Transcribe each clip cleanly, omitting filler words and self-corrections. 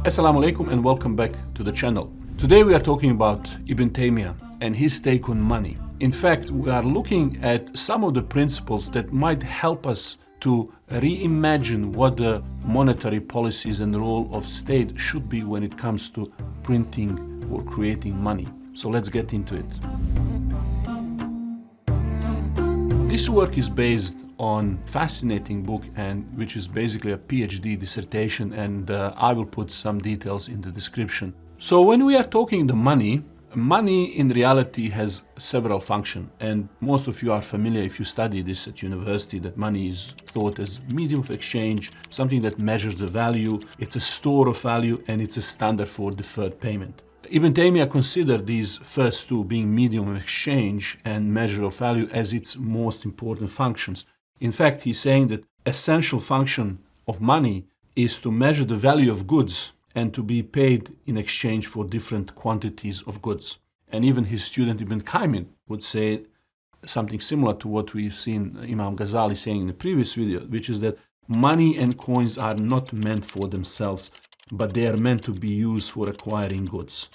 Assalamu alaikum and welcome back to the channel. Today we are talking about Ibn Taymiyyah and his take on money. In fact, we are looking at some of the principles that might help us to reimagine what the monetary policies and the role of state should be when it comes to printing or creating money. So let's get into it. This work is based on a fascinating book, and which is basically a PhD dissertation, and I will put some details in the description. So when we are talking the money in reality has several functions, and most of you are familiar if you study this at university that money is thought as medium of exchange, something that measures the value, it's a store of value, and it's a standard for deferred payment. Ibn Taymiyyah considered these first two, being medium of exchange and measure of value, as its most important functions. In fact, he's saying that essential function of money is to measure the value of goods and to be paid in exchange for different quantities of goods. And even his student Ibn Qayyim would say something similar to what we've seen Imam Ghazali saying in the previous video, which is that money and coins are not meant for themselves, but they are meant to be used for acquiring goods.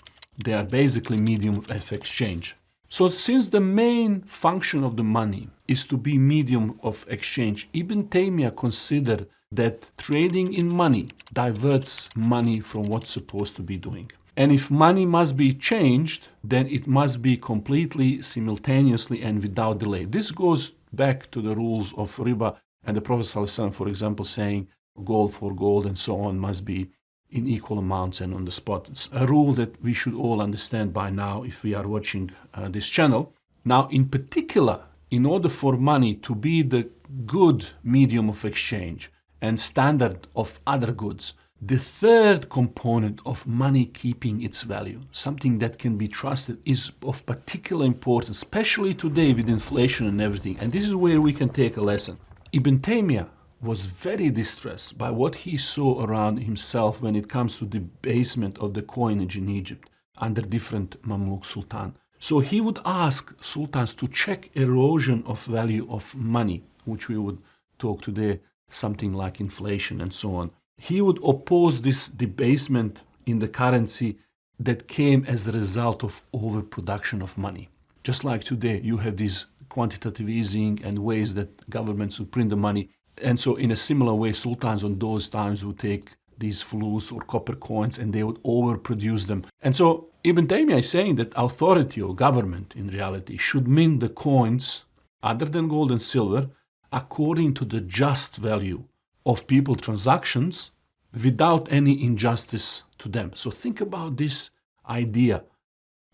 They are basically medium of exchange. So since the main function of the money is to be medium of exchange, Ibn Taymiyyah considered that trading in money diverts money from what's supposed to be doing. And if money must be changed, then it must be completely, simultaneously, and without delay. This goes back to the rules of riba and the Prophet ﷺ, for example, saying gold for gold and so on must be in equal amounts and on the spot. It's a rule that we should all understand by now if we are watching this channel. Now, in particular, in order for money to be the good medium of exchange and standard of other goods, the third component of money keeping its value, something that can be trusted, is of particular importance, especially today with inflation and everything. And this is where we can take a lesson. Ibn Taymiyyah was very distressed by what he saw around himself when it comes to debasement of the coinage in Egypt under different Mamluk sultan. So he would ask sultans to check erosion of value of money, which we would talk today, something like inflation and so on. He would oppose this debasement in the currency that came as a result of overproduction of money. Just like today, you have this quantitative easing and ways that governments would print the money. And so in a similar way, sultans on those times would take these fulus or copper coins and they would overproduce them. And so Ibn Taymiyyah is saying that authority or government in reality should mint the coins other than gold and silver according to the just value of people transactions without any injustice to them. So think about this idea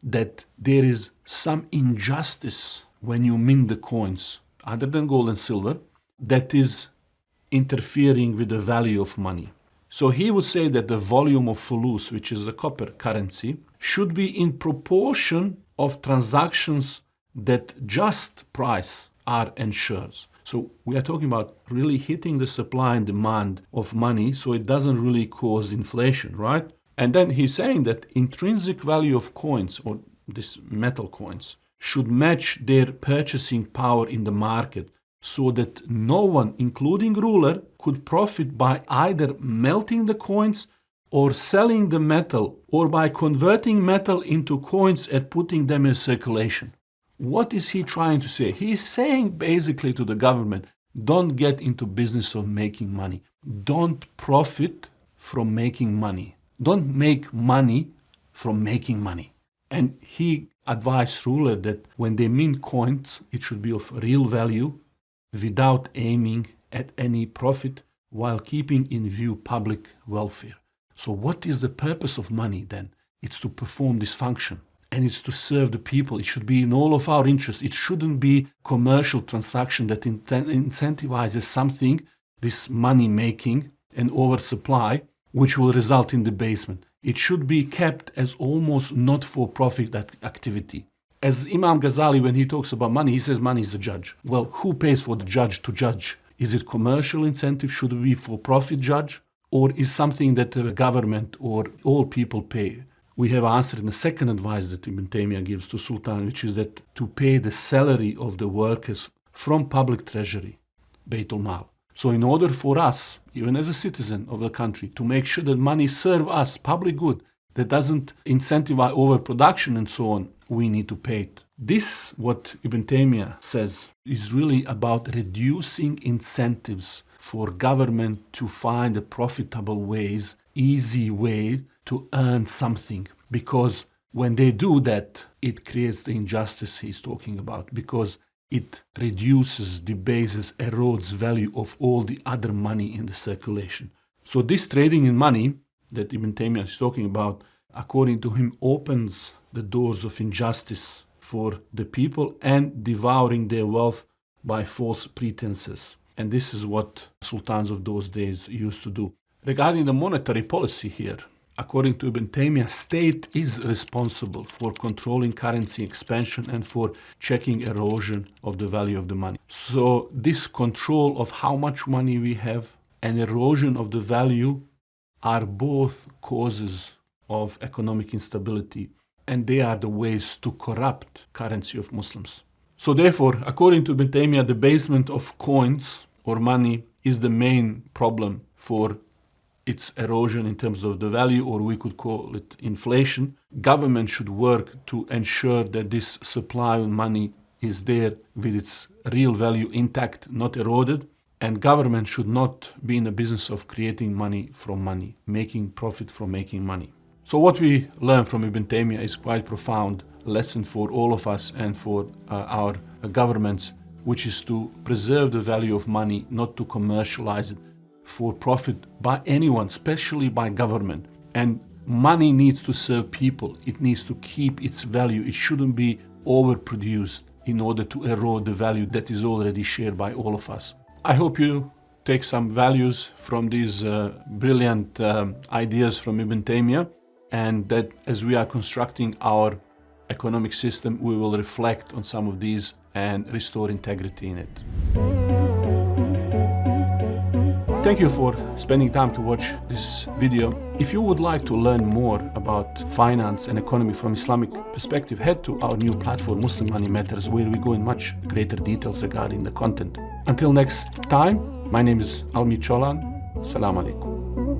that there is some injustice when you mint the coins other than gold and silver that is interfering with the value of money. So he would say that the volume of fulus, which is the copper currency, should be in proportion of transactions that just price are ensures. So we are talking about really hitting the supply and demand of money so it doesn't really cause inflation, right? And then he's saying that intrinsic value of coins, or these metal coins, should match their purchasing power in the market, so that no one, including ruler, could profit by either melting the coins or selling the metal, or by converting metal into coins and putting them in circulation. What is he trying to say? He's saying basically to the government, don't get into business of making money. Don't profit from making money. Don't make money from making money. And he advised ruler that when they mint coins, it should be of real value, without aiming at any profit, while keeping in view public welfare. So what is the purpose of money then? It's to perform this function, and it's to serve the people. It should be in all of our interests. It shouldn't be commercial transaction that incentivizes something, this money making and oversupply, which will result in debasement. It should be kept as almost not for profit activity. As Imam Ghazali, when he talks about money, he says money is a judge. Well, who pays for the judge to judge? Is it commercial incentive? Should it be for profit judge? Or is something that the government or all people pay? We have answered in the second advice that Ibn Taymiyyah gives to Sultan, which is that to pay the salary of the workers from public treasury, Baitul Mal. So in order for us, even as a citizen of the country, to make sure that money serves us, public good, that doesn't incentivize overproduction and so on, we need to pay it. This, what Ibn Taymiyyah says, is really about reducing incentives for government to find a profitable ways, easy way to earn something. Because when they do that, it creates the injustice he's talking about, because it reduces, debases, erodes value of all the other money in the circulation. So this trading in money that Ibn Taymiyyah is talking about, according to him, opens the doors of injustice for the people and devouring their wealth by false pretenses. And this is what sultans of those days used to do. Regarding the monetary policy here, according to Ibn Taymiyyah, state is responsible for controlling currency expansion and for checking erosion of the value of the money. So this control of how much money we have and erosion of the value are both causes of economic instability, and they are the ways to corrupt currency of Muslims. So therefore, according to Ibn Taymiyyah, the debasement of coins or money is the main problem for its erosion in terms of the value, or we could call it inflation. Government should work to ensure that this supply of money is there with its real value intact, not eroded. And government should not be in the business of creating money from money, making profit from making money. So what we learn from Ibn Taymiyyah is quite profound lesson for all of us and for our governments, which is to preserve the value of money, not to commercialize it for profit by anyone, especially by government. And money needs to serve people. It needs to keep its value. It shouldn't be overproduced in order to erode the value that is already shared by all of us. I hope you take some values from these brilliant ideas from Ibn Taymiyyah, and that as we are constructing our economic system, we will reflect on some of these and restore integrity in it. Thank you for spending time to watch this video. If you would like to learn more about finance and economy from Islamic perspective, head to our new platform, Muslim Money Matters, where we go in much greater details regarding the content. Until next time, my name is Almi Cholan. Assalamu alaikum.